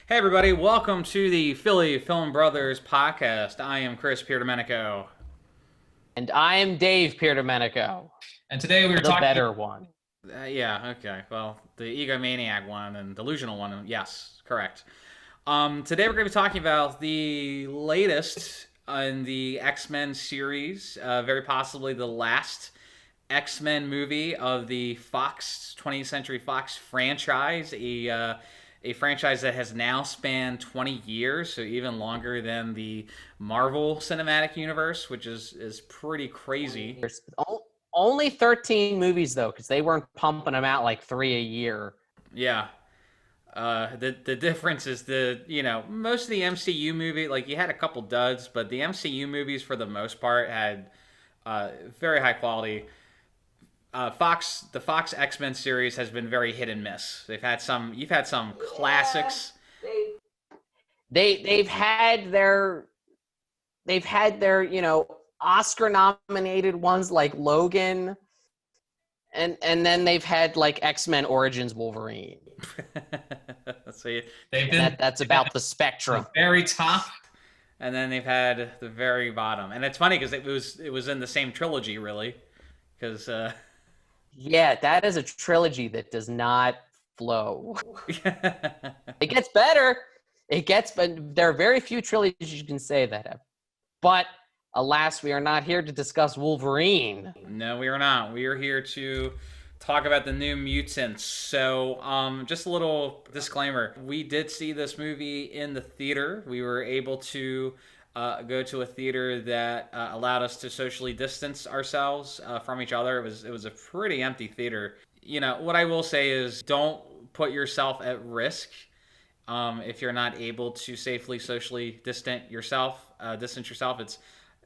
Hey everybody, welcome to the Philly Film Brothers podcast. I am Chris Pierdomenico. And I am Dave Pierdomenico, And today we were the talking. better one. Yeah, okay. Well, the egomaniac one and delusional one, yes, correct. Today we're going to be talking about the latest in the X-Men series, very possibly the last X-Men movie of the Fox 20th Century Fox franchise, a franchise that has now spanned 20 years, so even longer than the Marvel Cinematic Universe, which is pretty crazy. There's only 13 movies, though, because they weren't pumping them out like 3 a year. Yeah. The difference is most of the MCU movie, like, you had a couple duds, but the MCU movies for the most part had very high quality. The Fox X-Men series has been very hit and miss. You've had some classics. They've had their Oscar nominated ones like Logan, and then they've had like X-Men Origins Wolverine. So That's about the spectrum. The very top. And then they've had the very bottom. And it's funny because it was in the same trilogy, really, because Yeah, that is a trilogy that does not flow. It gets better. But there are very few trilogies you can say that have. But alas, we are not here to discuss Wolverine. No, we are not. We are here to talk about the New Mutants. So, just a little disclaimer: we did see this movie in the theater. We were able to go to a theater that allowed us to socially distance ourselves from each other. It was a pretty empty theater. You know, what I will say is, don't put yourself at risk if you're not able to safely socially distance yourself.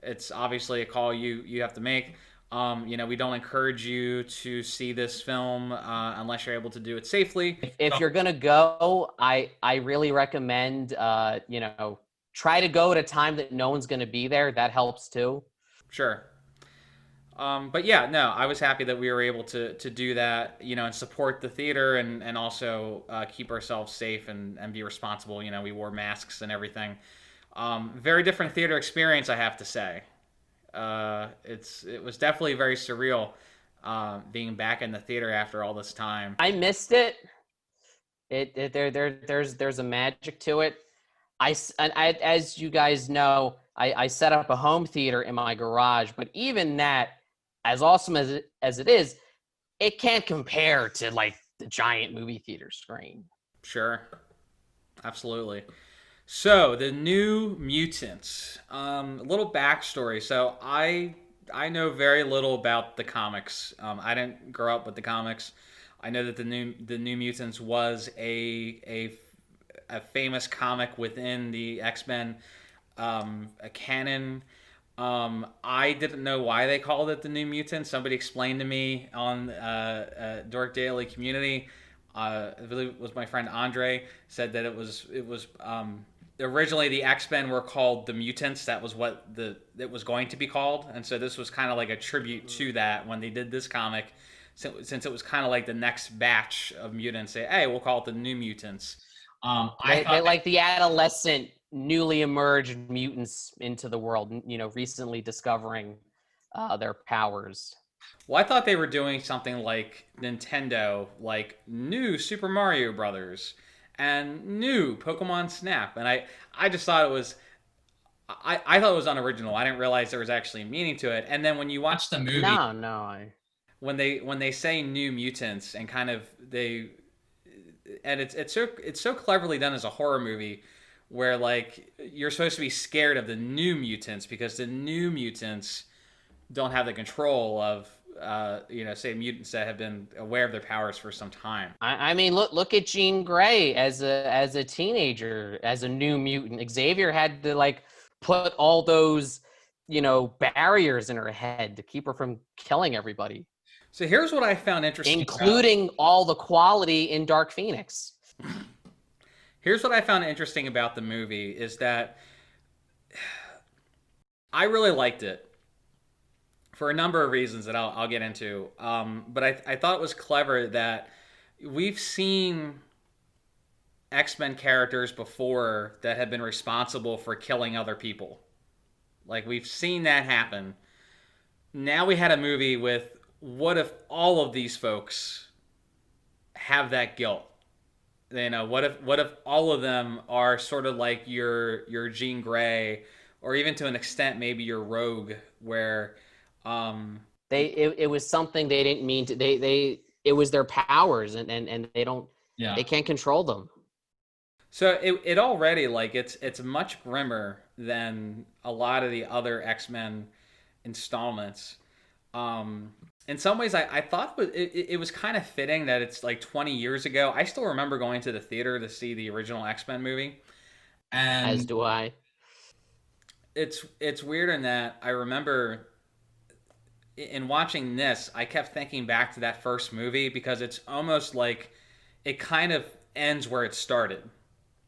It's obviously a call you have to make. We don't encourage you to see this film unless you're able to do it safely. If you're gonna go, I really recommend try to go at a time that no one's gonna be there. That helps too. Sure. But yeah, no, I was happy that we were able to do that, and support the theater and also keep ourselves safe and be responsible. We wore masks and everything. Very different theater experience, I have to say. It was definitely very surreal being back in the theater after all this time. I missed it. There's a magic to it. As you guys know, I set up a home theater in my garage, but even that, as awesome as it is, it can't compare to like the giant movie theater screen. Sure, absolutely. So the New Mutants. A little backstory. So I know very little about the comics. I didn't grow up with the comics. I know that the New Mutants was a famous comic within the X-Men a canon. I didn't know why they called it the New Mutants. Somebody explained to me on Dork Daily Community. I believe it was my friend Andre said that it was originally the X-Men were called the Mutants. That was what it was going to be called, and so this was kind of like a tribute to that when they did this comic, since it was kind of like the next batch of mutants. Say, hey, we'll call it the New Mutants. They like the adolescent, newly emerged mutants into the world, recently discovering their powers. Well, I thought they were doing something like Nintendo, like new Super Mario Brothers and new Pokemon Snap, and I just thought it was. I thought it was unoriginal. I didn't realize there was actually meaning to it. And then when you watch the movie, when they say New Mutants and kind of it's so cleverly done as a horror movie, where like you're supposed to be scared of the New Mutants because the New Mutants don't have the control of say mutants that have been aware of their powers for some time. I mean, look at Jean Grey as a teenager, as a new mutant. Xavier had to like put all those barriers in her head to keep her from killing everybody. So here's what I found interesting, including all the quality in Dark Phoenix. Here's what I found interesting about the movie is that I really liked it for a number of reasons that I'll get into. But I thought it was clever that we've seen X-Men characters before that had been responsible for killing other people. Like we've seen that happen. Now we had a movie with what if all of these folks have that guilt? You know, what if all of them are sort of like your Jean Grey, or even to an extent maybe your Rogue, where um, It was something they didn't mean to. They it was their powers, and Yeah. they can't control them. so it already like it's much grimmer than a lot of the other X-Men installments. In some ways, I thought it was kind of fitting that it's like 20 years ago. I still remember going to the theater to see the original X-Men movie. As And do I. It's weird in that I remember in watching this, I kept thinking back to that first movie because it's almost like it kind of ends where it started.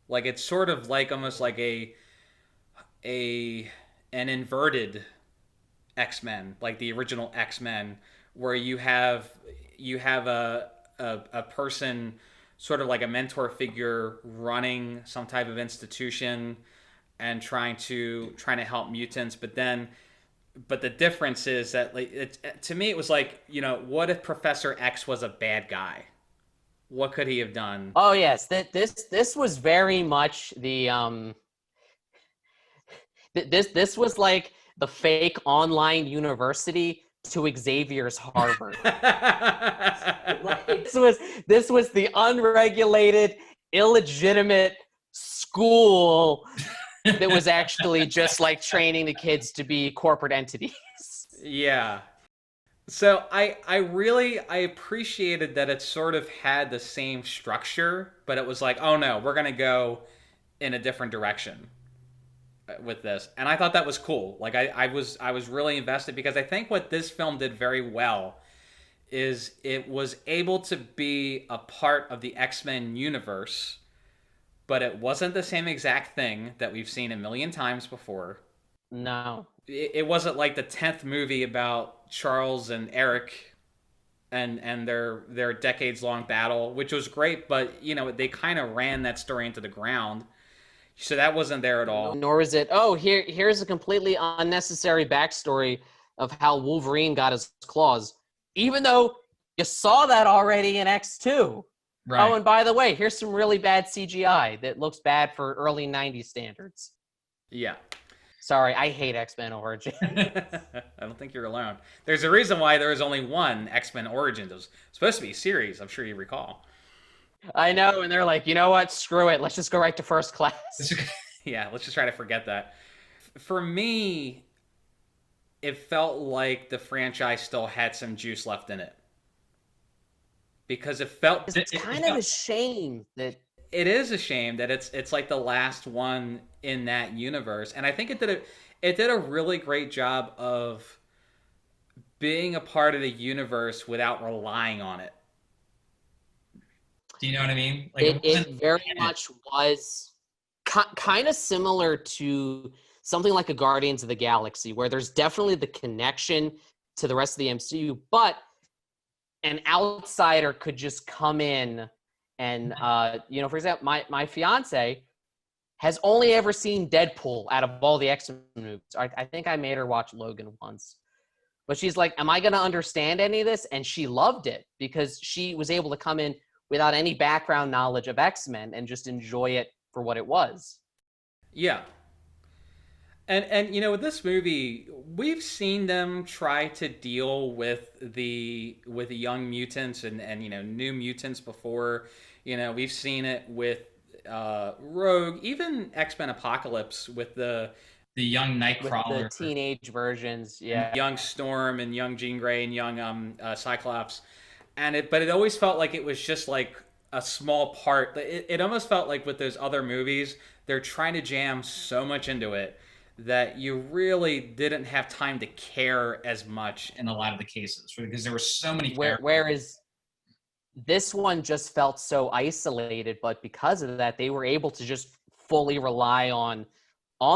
Like it's sort of like almost like a an inverted X-Men, like the original X-Men, where you have a person sort of like a mentor figure running some type of institution and trying to help mutants, but the difference is that like to me it was like, what if Professor X was a bad guy? What could he have done? Oh yes, this was very much the this was like the fake online university to Xavier's Harvard. Like, this was the unregulated, illegitimate school that was actually just like training the kids to be corporate entities. Yeah. So I appreciated that it sort of had the same structure, but it was like, oh no, we're gonna go in a different direction with this, and I thought that was cool. Like I was really invested because I think what this film did very well is it was able to be a part of the X-Men universe, but it wasn't the same exact thing that we've seen a million times before. No. It wasn't like the 10th movie about Charles and Eric and their decades long battle, which was great, but they kind of ran that story into the ground. So that wasn't there at all. Nor is it, oh, here's a completely unnecessary backstory of how Wolverine got his claws, even though you saw that already in X2. right. Oh, and by the way, here's some really bad CGI that looks bad for early 90s standards. Yeah. Sorry, I hate X-Men Origins. I don't think you're alone. There's a reason why there was only one X-Men Origins. It was supposed to be a series, I'm sure you recall. I know, and they're like, you know what? Screw it. Let's just go right to First Class. Yeah, let's just try to forget that. For me, it felt like the franchise still had some juice left in it. Because it felt It's kind of a shame that it is a shame that it's like the last one in that universe, and I think it did a really great job of being a part of the universe without relying on it. Do you know what I mean? Like it very much was kind of similar to something like a Guardians of the Galaxy, where there's definitely the connection to the rest of the MCU, but an outsider could just come in and, for example, my fiance has only ever seen Deadpool out of all the X-Men movies. I think I made her watch Logan once. But she's like, am I going to understand any of this? And she loved it because she was able to come in without any background knowledge of X-Men and just enjoy it for what it was. Yeah. And with this movie, we've seen them try to deal with the young mutants and new mutants before. We've seen it with Rogue, even X-Men Apocalypse with the young Nightcrawler, with the teenage versions, yeah, young Storm and young Jean Grey and young Cyclops, but it always felt like it was just like a small part. It almost felt like with those other movies, they're trying to jam so much into it that you really didn't have time to care as much in a lot of the cases because there were so many characters. Whereas this one just felt so isolated, but because of that, they were able to just fully rely on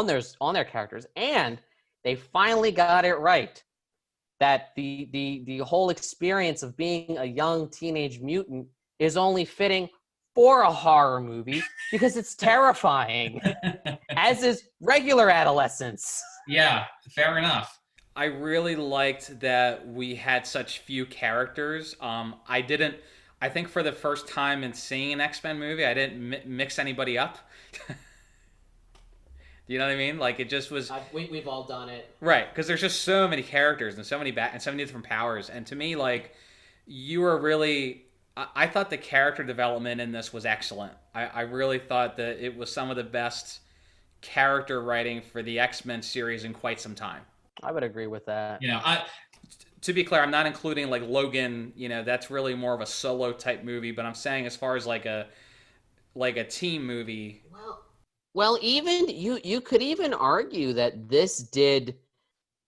their characters, and they finally got it right. That the whole experience of being a young teenage mutant is only fitting for a horror movie because it's terrifying, as is regular adolescence. Yeah, fair enough. I really liked that we had such few characters. I think for the first time in seeing an X-Men movie, I didn't mix anybody up. You know what I mean? Like it just was We've all done it, right because there's just so many characters and so many different powers. And to me, like you were really, I thought the character development in this was excellent. I really thought that it was some of the best character writing for the X-Men series in quite some time. I would agree with that. You know, I To be clear, I'm not including like Logan. You know, that's really more of a solo type movie. But I'm saying as far as like a team movie. Well, even you could even argue that this did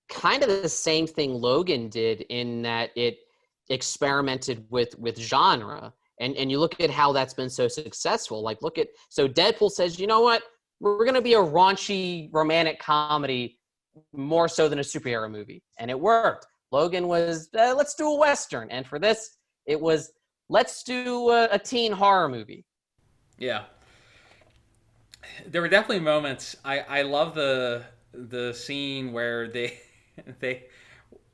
kind of the same thing Logan did in that it experimented with genre. And you look at how that's been so successful. Like so Deadpool says, you know what? We're going to be a raunchy romantic comedy more so than a superhero movie. And it worked. Logan was, let's do a Western. And for this, it was, let's do a teen horror movie. Yeah. There were definitely moments. I love the scene where they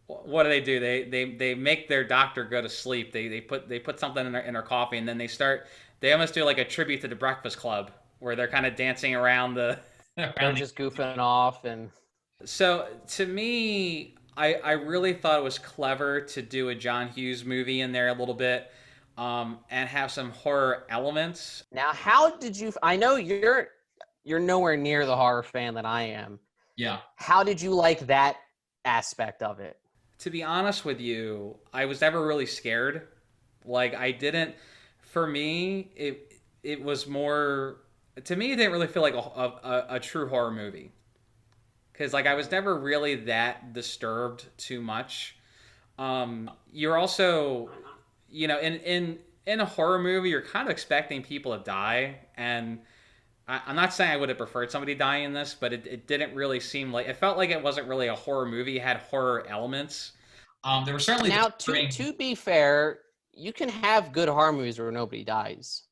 what do? They make their doctor go to sleep. They put something in their coffee and then they almost do like a tribute to the Breakfast Club where they're kind of dancing around the they're just goofing off. And so to me, I really thought it was clever to do a John Hughes movie in there a little bit, and have some horror elements. Now, how did you? I know you're nowhere near the horror fan that I am. Yeah. How did you like that aspect of it? To be honest with you, I was never really scared. Like I didn't. For me, it was more. To me, it didn't really feel like a true horror movie. Because like I was never really that disturbed too much. You're also, you know, in a horror movie, you're kind of expecting people to die, and I'm not saying I would have preferred somebody die in this, but it didn't really seem like it felt like it wasn't really a horror movie. It had horror elements. There were certainly now to be fair, you can have good horror movies where nobody dies.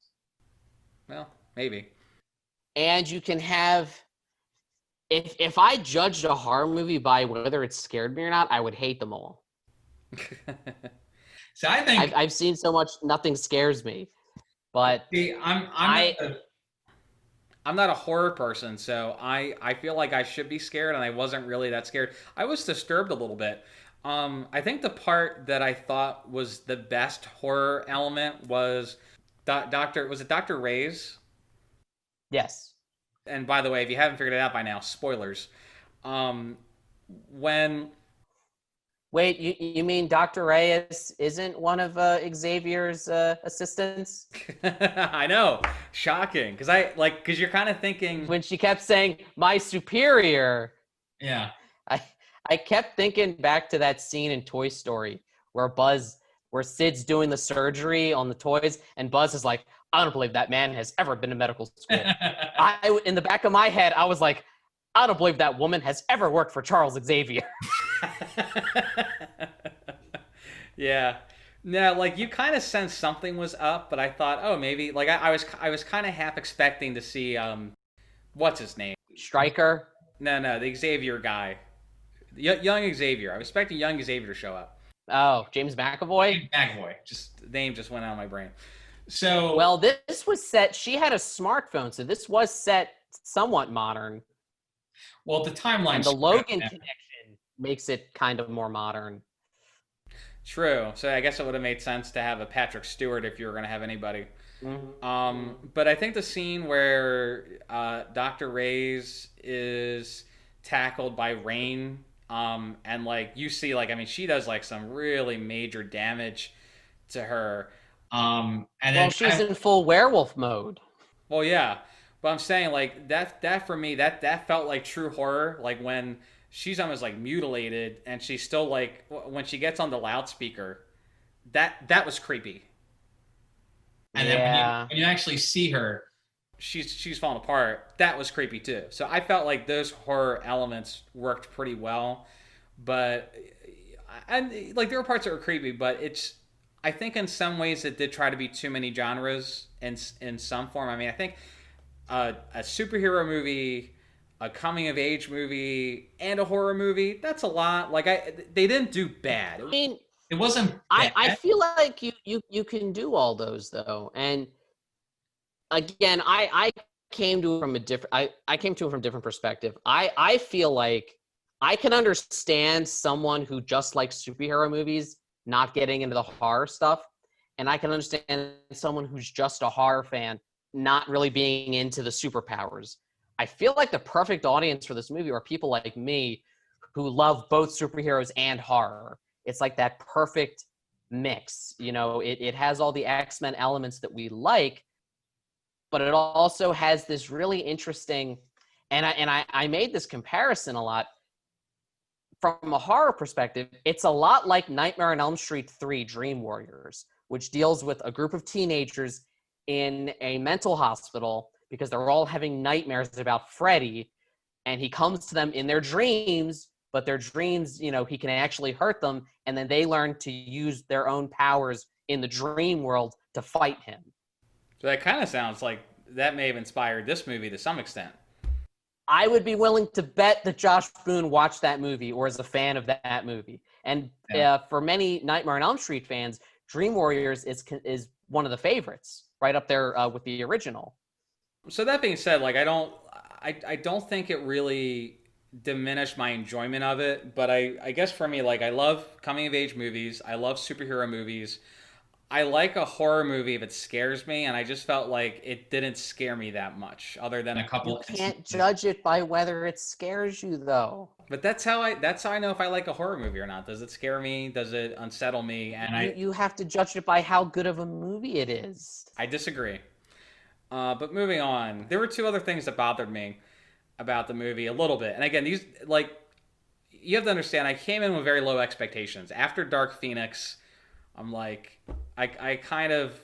Well, maybe. And you can have. If I judged a horror movie by whether it scared me or not, I would hate them all. So I think I've seen so much, nothing scares me. But see, I'm not a horror person, so I feel like I should be scared, and I wasn't really that scared. I was disturbed a little bit. I think the part that I thought was the best horror element was Dr. Reyes? Yes. And by the way, if you haven't figured it out by now, spoilers. When Wait, you mean Dr. Reyes isn't one of Xavier's assistants? I know, shocking, because you're kind of thinking when she kept saying my superior. Yeah. I kept thinking back to that scene in Toy Story where Sid's doing the surgery on the toys, and Buzz is like, I don't believe that man has ever been to medical school. In the back of my head, I was like, I don't believe that woman has ever worked for Charles Xavier. Yeah. No, like you kind of sensed something was up, but I thought, oh, maybe like I was kind of half expecting to see what's his name? Stryker? No, the Xavier guy. Young Xavier. I was expecting young Xavier to show up. Oh, James McAvoy? McAvoy. Just the name just went out of my brain. So well, this was set. She had a smartphone, so this was set somewhat modern. Well, the timeline. And the Logan connection makes it kind of more modern. True. So I guess it would have made sense to have a Patrick Stewart if you were going to have anybody. Mm-hmm. But I think the scene where Dr. Reyes is tackled by Rain, and like you see, like I mean, she does like some really major damage to her. And then she's in full werewolf mode. Well, yeah, but I'm saying like that for me that felt like true horror. Like when she's almost like mutilated, and she's still like when she gets on the loudspeaker, that was creepy. And then when you actually see her, she's falling apart. That was creepy too. So I felt like those horror elements worked pretty well, but and like there were parts that were creepy, but I think in some ways it did try to be too many genres in some form. I mean, I think a superhero movie, a coming of age movie, and a horror movie, that's a lot. Like they didn't do bad. I mean, It wasn't I bad. feel like you can do all those though. And again, I came to it from a different I came to it from a different perspective. I feel like I can understand someone who just likes superhero movies not getting into the horror stuff, and I can understand someone who's just a horror fan not really being into the superpowers. I feel like the perfect audience for this movie are people like me who love both superheroes and horror. It's like that perfect mix. You know, it has all the X-Men elements that we like, but it also has this really interesting, and I made this comparison a lot from a horror perspective. It's a lot like Nightmare on Elm Street 3 Dream Warriors, which deals with a group of teenagers in a mental hospital because they're all having nightmares about Freddy, and he comes to them in their dreams, but their dreams, you know, he can actually hurt them, and then they learn to use their own powers in the dream world to fight him. So that kind of sounds like that may have inspired this movie to some extent. I would be willing to bet that Josh Boone watched that movie or is a fan of that movie. And for many Nightmare on Elm Street fans, Dream Warriors is one of the favorites, right up there with the original. So that being said, like I don't think it really diminished my enjoyment of it, but I guess for me, like I love coming of age movies, I love superhero movies. I like a horror movie if it scares me, and I just felt like it didn't scare me that much, other than a couple. You can't judge it by whether it scares you, though. But that's how I know if I like a horror movie or not. Does it scare me? Does it unsettle me? And you have to judge it by how good of a movie it is. I disagree. But moving on, there were two other things that bothered me about the movie a little bit. And again, these like you have to understand, I came in with very low expectations. After Dark Phoenix, I'm like, I kind of.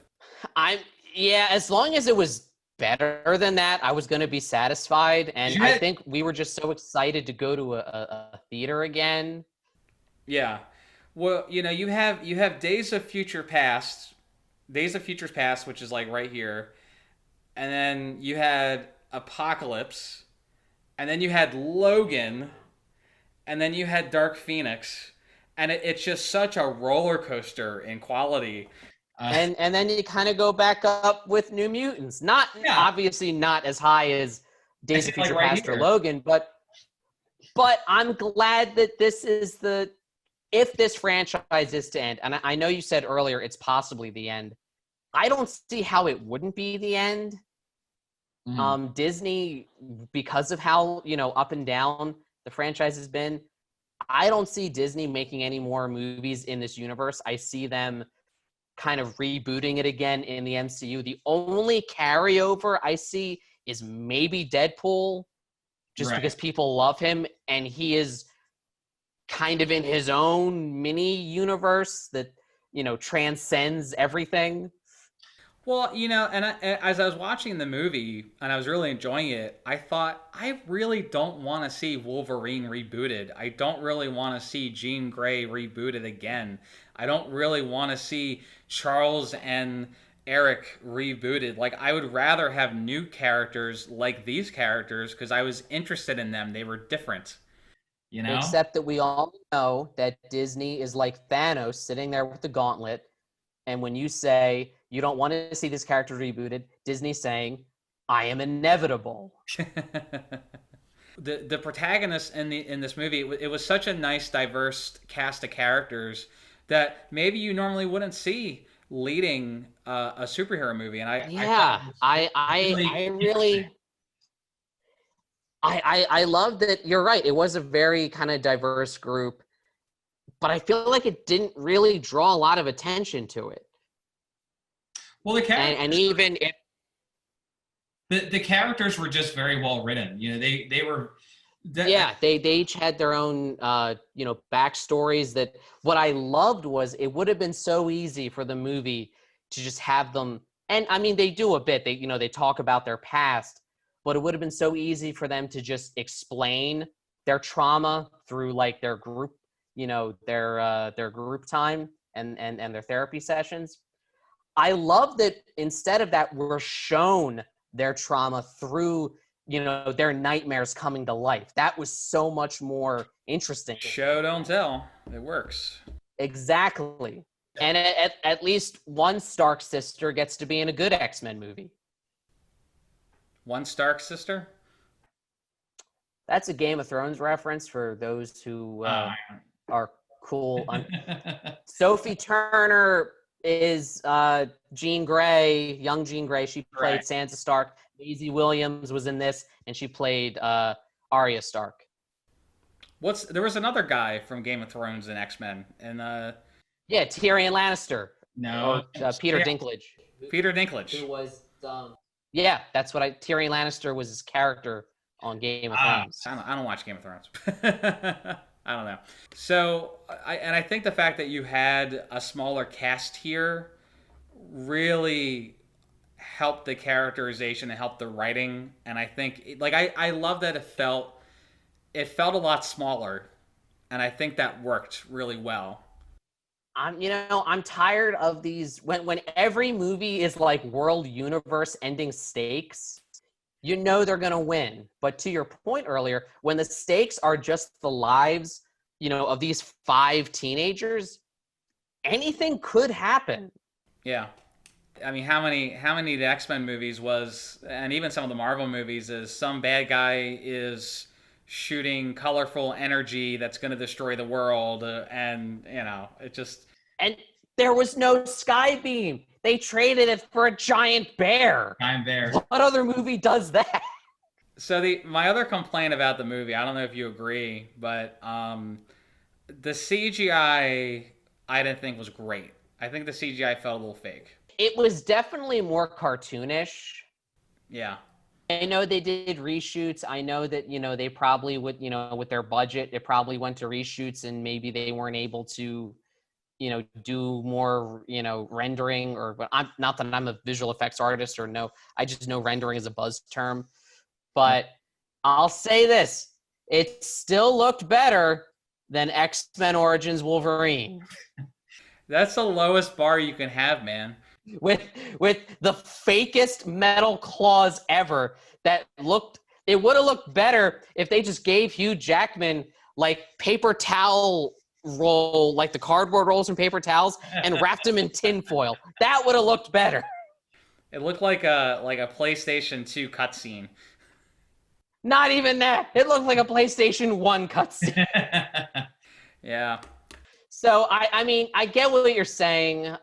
As long as it was better than that, I was going to be satisfied. And I think we were just so excited to go to a theater again. Yeah. Well, you know, you have Days of Future Past, which is like right here. And then you had Apocalypse. And then you had Logan. And then you had Dark Phoenix. And it's just such a roller coaster in quality. And then you kind of go back up with New Mutants. Obviously not as high as Days of Future Past or Logan, but I'm glad that this is if this franchise is to end, and I know you said earlier it's possibly the end. I don't see how it wouldn't be the end. Mm-hmm. Disney, because of how, you know, up and down the franchise has been, I don't see Disney making any more movies in this universe. I see them kind of rebooting it again in the MCU. The only carryover I see is maybe Deadpool, just because people love him, and he is kind of in his own mini universe that, you know, transcends everything. Well, you know, and as I was watching the movie and I was really enjoying it, I thought, I really don't want to see Wolverine rebooted. I don't really want to see Jean Grey rebooted again. I don't really want to see Charles and Eric rebooted. Like, I would rather have new characters like these characters because I was interested in them. They were different, you know? Except that we all know that Disney is like Thanos sitting there with the gauntlet. And when you say you don't want to see this character rebooted, Disney's saying, I am inevitable. The protagonist in this movie, it was such a nice, diverse cast of characters that maybe you normally wouldn't see leading a superhero movie. And I love that. You're right. It was a very kind of diverse group, but I feel like it didn't really draw a lot of attention to it. Well, the characters, and even if the characters were just very well written. You know, they were. They each had their own you know, backstories. That what I loved was it would have been so easy for the movie to just have them, and I mean they do a bit. They talk about their past, but it would have been so easy for them to just explain their trauma through like their group, you know, their group time, and their therapy sessions. I love that instead of that, we're shown their trauma through, their nightmares coming to life. That was so much more interesting. Show, don't tell. It works. Exactly. And at least one Stark sister gets to be in a good X-Men movie. One Stark sister? That's a Game of Thrones reference for those who are cool. Sophie Turner is Jean Grey, young Jean Grey. She played Sansa Stark. Maisie Williams was in this, and she played Arya Stark. There was another guy from Game of Thrones in X-Men, and yeah, Tyrion Lannister. No, Peter Dinklage. Peter Dinklage. Who was yeah, that's what Tyrion Lannister was his character on Game of Thrones. I don't watch Game of Thrones. I don't know. So, I think the fact that you had a smaller cast here really helped the characterization and helped the writing. And I think, I love that it felt a lot smaller, and I think that worked really well. I'm tired of these when every movie is like world universe ending stakes. They're going to win. But to your point earlier, when the stakes are just the lives, of these 5 teenagers, anything could happen. Yeah. I mean, how many of the X-Men movies was, and even some of the Marvel movies, is some bad guy is shooting colorful energy that's going to destroy the world, and it just... And there was no Skybeam. They traded it for a giant bear. Giant bear. What other movie does that? So my other complaint about the movie, I don't know if you agree, but the CGI I didn't think was great. I think the CGI felt a little fake. It was definitely more cartoonish. Yeah. I know they did reshoots. I know that, they probably would, with their budget, it probably went to reshoots and maybe they weren't able to, do more, rendering I'm not that I'm a visual effects artist I just know rendering is a buzz term. But I'll say this, it still looked better than X-Men Origins Wolverine. That's the lowest bar you can have, man. With the fakest metal claws ever it would have looked better if they just gave Hugh Jackman like paper towel roll, like the cardboard rolls from paper towels, and wrapped him in tinfoil. That would have looked better. It looked like a PlayStation 2 cutscene. Not even that. It looked like a PlayStation 1 cutscene. Yeah. So I mean, I get what you're saying.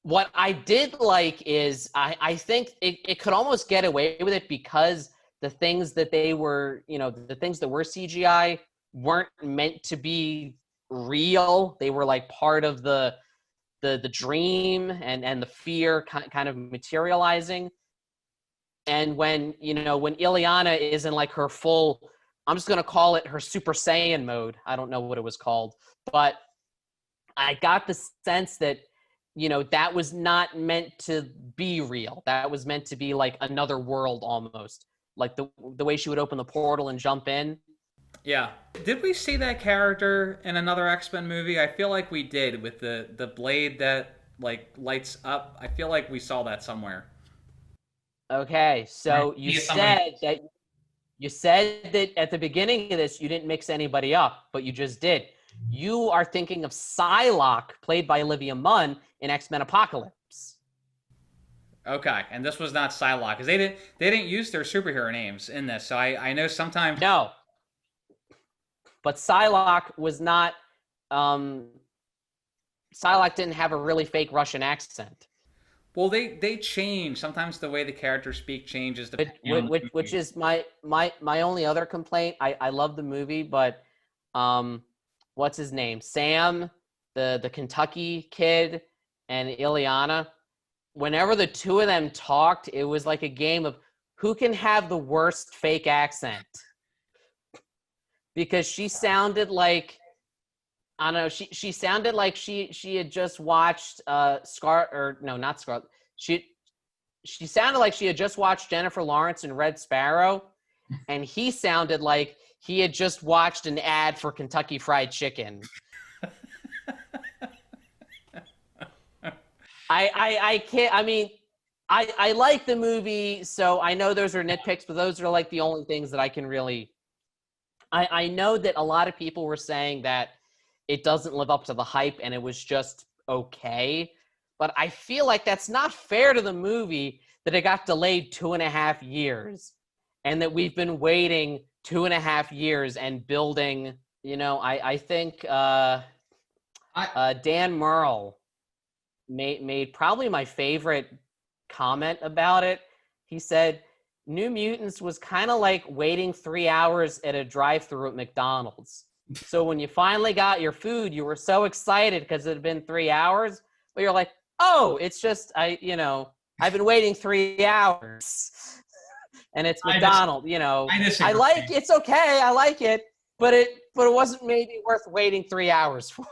What I did like is I think it could almost get away with it because the things that they were, the things that were CGI weren't meant to be real. They were like part of the dream and the fear kind of materializing. And when Ileana is in like her full, I'm just going to call it her Super Saiyan mode. I don't know what it was called, but I got the sense that, that was not meant to be real. That was meant to be like another world almost. Like the way she would open the portal and jump in. Yeah. Did we see that character in another X-Men movie? I feel like we did, with the blade that like lights up. I feel like we saw that somewhere. Okay, so you said that at the beginning of this you didn't mix anybody up, but you just did. You are thinking of Psylocke, played by Olivia Munn in X-Men Apocalypse. Okay, and this was not Psylocke, because they didn't use their superhero names in this. So I know sometimes... No. But Psylocke was not... Psylocke didn't have a really fake Russian accent. Well, they change. Sometimes the way the characters speak changes. Which is my only other complaint. I love the movie, but what's his name? Sam, the Kentucky kid, and Ileana. Whenever the two of them talked, it was like a game of who can have the worst fake accent. Because she sounded like, I don't know, she sounded like she had just watched she sounded like she had just watched Jennifer Lawrence in Red Sparrow, and he sounded like he had just watched an ad for Kentucky Fried Chicken. I can't. I mean, I like the movie, so I know those are nitpicks, but those are like the only things that I can really. I know that a lot of people were saying that it doesn't live up to the hype and it was just okay, but I feel like that's not fair to the movie that it got delayed 2.5 years, and that we've been waiting 2.5 years and building. I think Dan Merle made probably my favorite comment about it. He said, New Mutants was kind of like waiting 3 hours at a drive-thru at McDonald's. So when you finally got your food, you were so excited because it had been 3 hours, but you're like, oh, it's just I've been waiting 3 hours, and it's McDonald's. I I disagree. like it's okay, I like it, but it wasn't maybe worth waiting 3 hours for.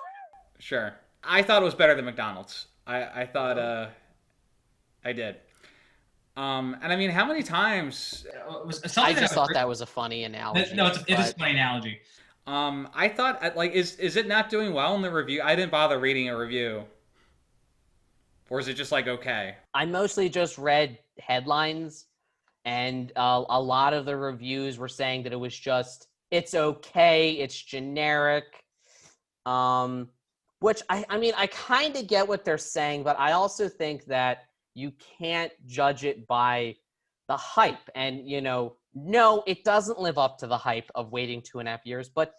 Sure. I thought it was better than McDonald's. I thought I did. And I mean, how many times? I just thought that was a funny analogy. No, it is a funny analogy. I thought like is it not doing well in the review? I didn't bother reading a review, or is it just like okay? I mostly just read headlines, and a lot of the reviews were saying that it was just it's okay, it's generic. Which I mean, I kind of get what they're saying, but I also think that you can't judge it by the hype. And, no, it doesn't live up to the hype of waiting 2.5 years, but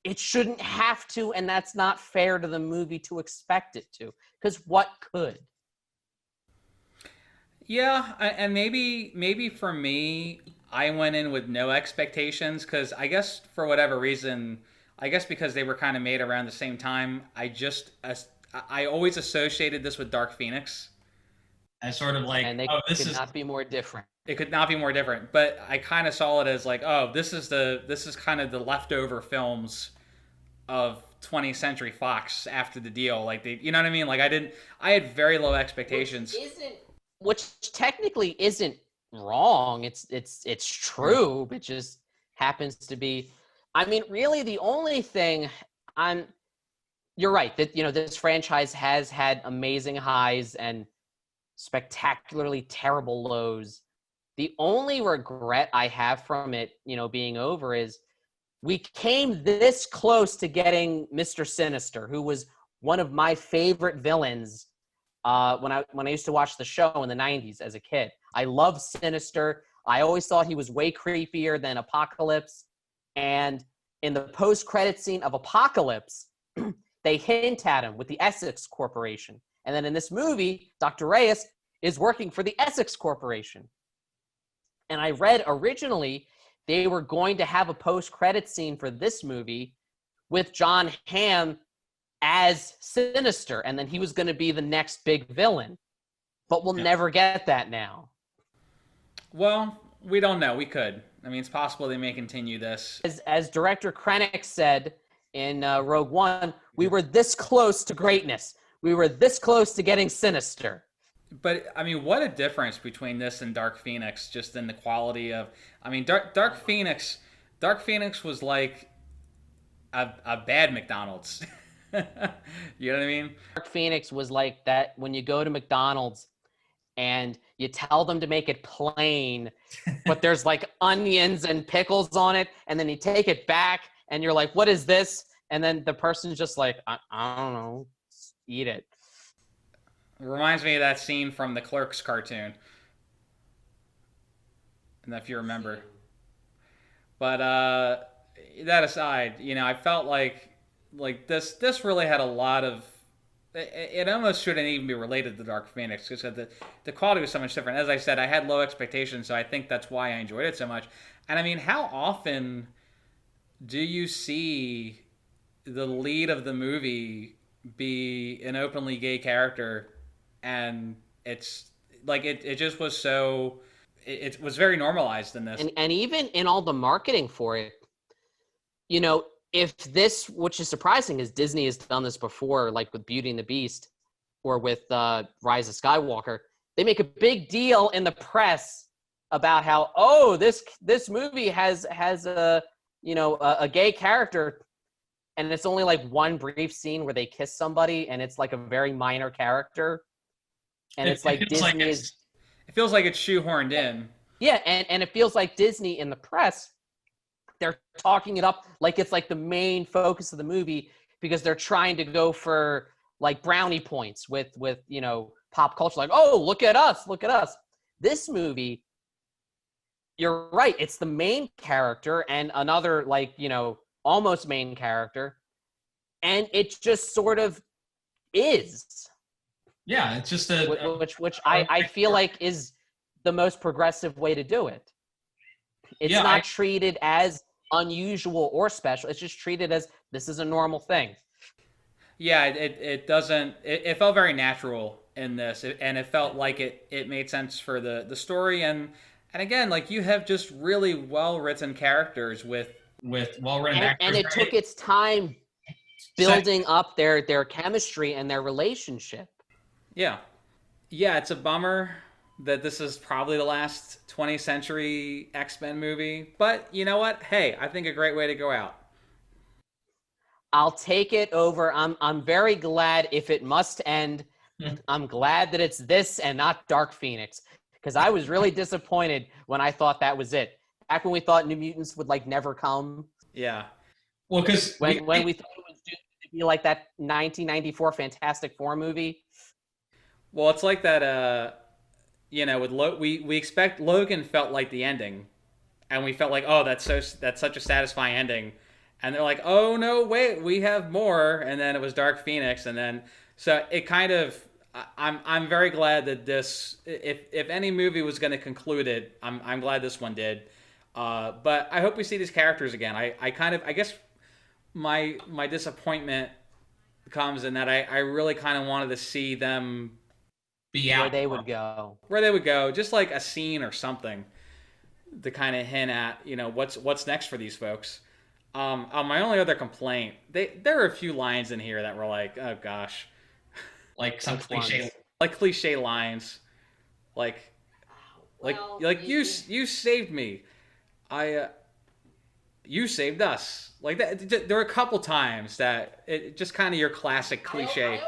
it shouldn't have to, and that's not fair to the movie to expect it to, because what could? Yeah, and maybe for me, I went in with no expectations because I guess for whatever reason, I guess because they were kind of made around the same time, I always associated this with Dark Phoenix. As sort of like, and they this could is not be more different. It could not be more different, but I kind of saw it as like, oh, this is kind of the leftover films of 20th Century Fox after the deal. Like you know what I mean? Like I had very low expectations. Which technically isn't wrong. It's true. It just happens to be. I mean, really, the only thing you're right that this franchise has had amazing highs and spectacularly terrible lows. The only regret I have from it, being over is we came this close to getting Mr. Sinister, who was one of my favorite villains when I used to watch the show in the 90s as a kid. I loved Sinister. I always thought he was way creepier than Apocalypse. And in the post-credit scene of Apocalypse, they hint at him with the Essex Corporation. And then in this movie, Dr. Reyes is working for the Essex Corporation. And I read originally they were going to have a post-credit scene for this movie with John Hamm as Sinister, and then he was going to be the next big villain. But we'll never get that now. Well, we don't know. We could. I mean, it's possible they may continue this. As director Krennic said in Rogue One, we were this close to greatness. We were this close to getting Sinister. But I mean, what a difference between this and Dark Phoenix, just in the quality of. I mean, Dark Phoenix was like a bad McDonald's. You know what I mean? Dark Phoenix was like that when you go to McDonald's and you tell them to make it plain, but there's like onions and pickles on it, and then you take it back and you're like, what is this? And then the person's just like, I don't know, eat it. It reminds me of that scene from the Clerks cartoon. And if you remember. But that aside, I felt like this really had a lot of. It almost shouldn't even be related to Dark Phoenix because the quality was so much different. As I said, I had low expectations, so I think that's why I enjoyed it so much. And I mean, how often do you see the lead of the movie be an openly gay character? And it's like it just was so it was very normalized in this. And even in all the marketing for it, if this, which is surprising, is Disney has done this before, like with Beauty and the Beast or with Rise of Skywalker, they make a big deal in the press about how, this movie has a gay character, and it's only like one brief scene where they kiss somebody, and it's like a very minor character. And it's like it feels like Disney it's is, It feels like it's shoehorned in. yeah, and it feels like Disney in the press, they're talking it up like it's like the main focus of the movie because they're trying to go for like brownie points with pop culture, like, oh, look at us, look at us. This movie, you're right, it's the main character and another, like, almost main character, and it just sort of is, yeah, it's just a which I feel like is the most progressive way to do it. It's yeah. not treated as unusual or special. It's just treated as this is a normal thing. Yeah, it doesn't. It felt very natural in this, and it felt like it made sense for the story, and again, like you have just really well written characters with. with well-written And actors. it took its time building up their chemistry and their relationship. Yeah, yeah, it's a bummer that this is probably the last 20th century X-Men movie, but you know what? Hey, I think a great way to go out. I'll take it over. I'm very glad if it must end. I'm glad that it's this and not Dark Phoenix, because I was really disappointed when I thought that was it. Back when we thought New Mutants would like never come, Yeah. Well, because when we thought it was doomed to be like that 1994 Fantastic Four movie. Well, it's like that. With we expect Logan felt like the ending, and we felt like, oh, that's such a satisfying ending, and they're like, oh no, wait, we have more, and then it was Dark Phoenix, and then so it kind of. I'm very glad that this, if any movie was going to conclude it, I'm glad this one did. But I hope we see these characters again. I guess my disappointment comes in that I really kind of wanted to see them be Where out they would go. just like a scene or something to kind of hint at what's next for these folks. My only other complaint, there are a few lines in here that were like, oh gosh, like some Which ones? cliche lines, like Well, you saved me, you saved us, like that. There were a couple times that it just kind of your classic cliche.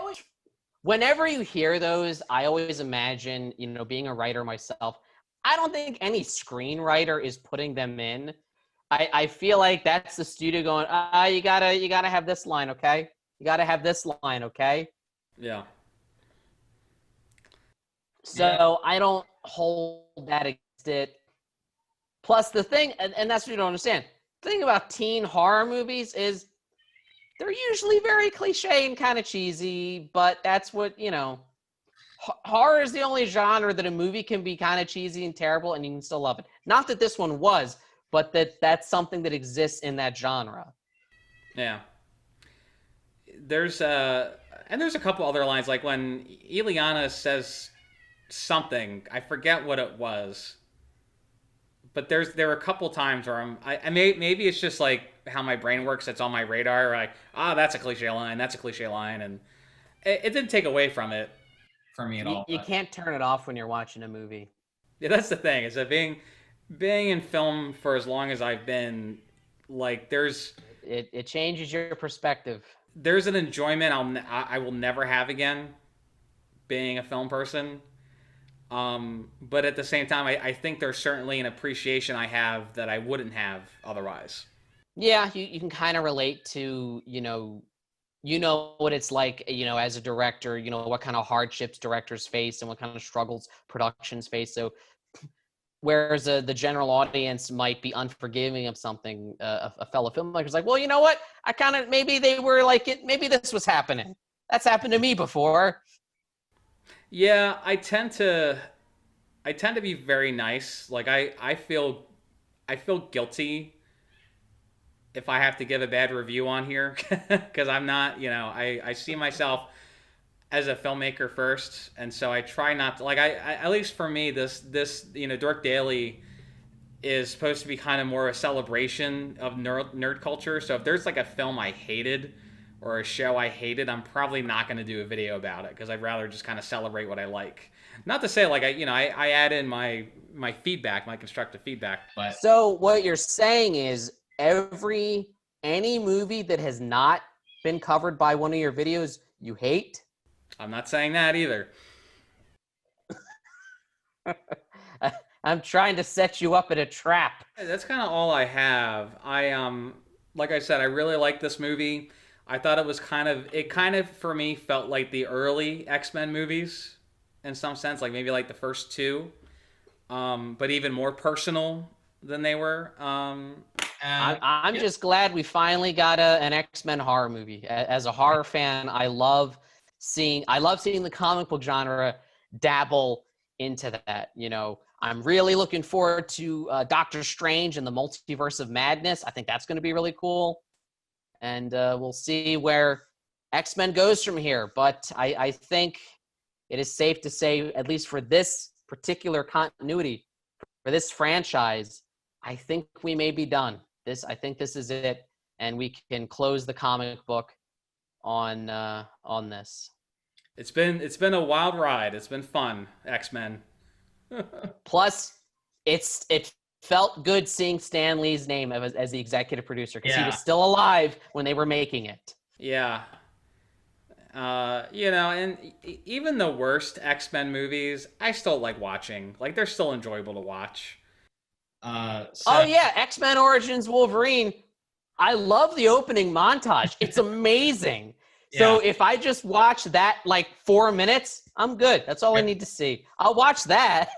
Whenever you hear those, I always imagine, being a writer myself, I don't think any screenwriter is putting them in. I feel like that's the studio going, you gotta have this line, okay? You gotta have this line, okay? Yeah. So I don't hold that against it. Plus the thing, and that's what you don't understand. The thing about teen horror movies is they're usually very cliche and kind of cheesy, but that's what, horror is the only genre that a movie can be kind of cheesy and terrible and you can still love it. Not that this one was, but that's something that exists in that genre. Yeah. There's a couple other lines, like when Ileana says something, I forget what it was, but there were a couple times where maybe it's just like how my brain works. It's on my radar. Like, that's a cliche line. That's a cliche line, and it didn't take away from it for me at all. You can't turn it off when you're watching a movie. Yeah, that's the thing. Is that being in film for as long as I've been, like, it changes your perspective. There's an enjoyment I will never have again being a film person. But at the same time, I think there's certainly an appreciation I have that I wouldn't have otherwise. Yeah, you can kind of relate to, what it's like, as a director, what kind of hardships directors face and what kind of struggles productions face. So whereas the general audience might be unforgiving of something, a fellow filmmaker's like, well, you know what? Maybe they were like it. Maybe this was happening. That's happened to me before. Yeah, I tend to be very nice. Like I feel guilty if I have to give a bad review on here because I'm not, I see myself as a filmmaker first, and so I try not to, like, I at least for me, this Dork Daily is supposed to be kind of more a celebration of nerd culture. So if there's like a film I hated or a show I hated, I'm probably not going to do a video about it because I'd rather just kind of celebrate what I like. Not to say like I add in my feedback, my constructive feedback. But so what you're saying is any movie that has not been covered by one of your videos you hate? I'm not saying that either. I'm trying to set you up in a trap. That's kind of all I have. Like I said, I really like this movie. I thought it kind of for me felt like the early X-Men movies in some sense, like maybe like the first two, but even more personal than they were. I'm just glad we finally got an X-Men horror movie. As a horror fan, I love seeing the comic book genre dabble into that. I'm really looking forward to Doctor Strange and the Multiverse of Madness. I think that's going to be really cool, and we'll see where X-Men goes from here. But I think it is safe to say, at least for this particular continuity, for this franchise, I think we may be done. I think this is it, and we can close the comic book on this. It's been a wild ride. It's been fun, X-Men. Plus, it felt good seeing Stan Lee's name as the executive producer, because he was still alive when they were making it. Yeah. And even the worst X-Men movies, I still like watching. Like, they're still enjoyable to watch. Oh yeah, X-Men Origins Wolverine. I love the opening montage. It's amazing. So if I just watch that like 4 minutes, I'm good. That's all I need to see. I'll watch that.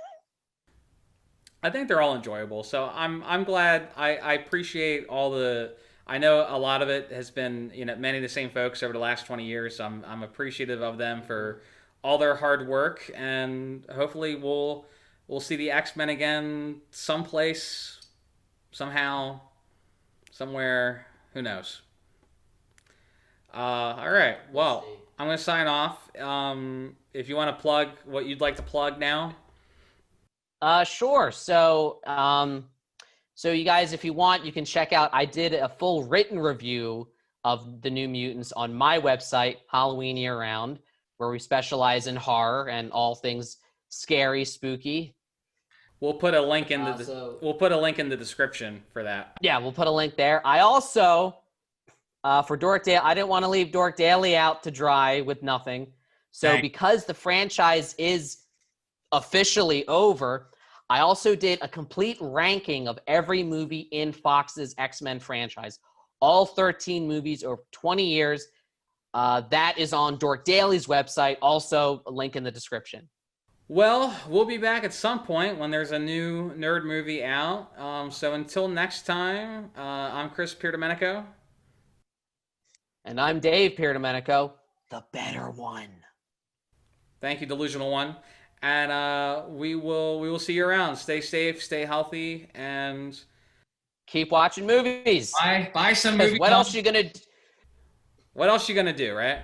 I think they're all enjoyable. So I'm glad. I appreciate all the. I know a lot of it has been many of the same folks over the last 20 years. So I'm appreciative of them for all their hard work, and hopefully we'll see the X-Men again someplace, somehow, somewhere. Who knows? All right. Well, I'm going to sign off. If you want to plug what you'd like to plug now. Sure. So you guys, if you want, you can check out, I did a full written review of the New Mutants on my website, Halloween Year Round, where we specialize in horror and all things scary, spooky. We'll put a link in the description for that. Yeah, we'll put a link there. I also, for Dork Daily, I didn't want to leave Dork Daily out to dry with nothing. So because the franchise is officially over, I also did a complete ranking of every movie in Fox's X-Men franchise. All 13 movies over 20 years. That is on Dork Daily's website. Also, a link in the description. Well, we'll be back at some point when there's a new nerd movie out. So until next time, I'm Chris Pierdomenico. And I'm Dave Pierdomenico, the better one. Thank you, Delusional One. And we will see you around. Stay safe, stay healthy, and keep watching movies. Buy some movies. What else you gonna do, right?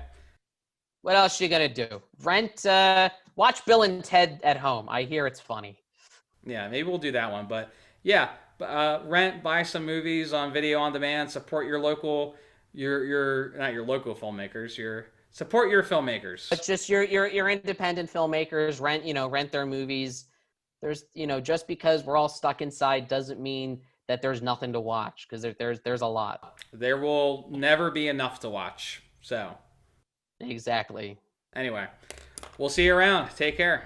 What else you gonna do? Watch Bill and Ted at home. I hear it's funny. Yeah, maybe we'll do that one. But yeah, buy some movies on video on demand. Support your local, not your local filmmakers. Support your filmmakers. But just your independent filmmakers. Rent their movies. There's just because we're all stuck inside doesn't mean that there's nothing to watch, because there's a lot. There will never be enough to watch. So exactly. Anyway, we'll see you around. Take care.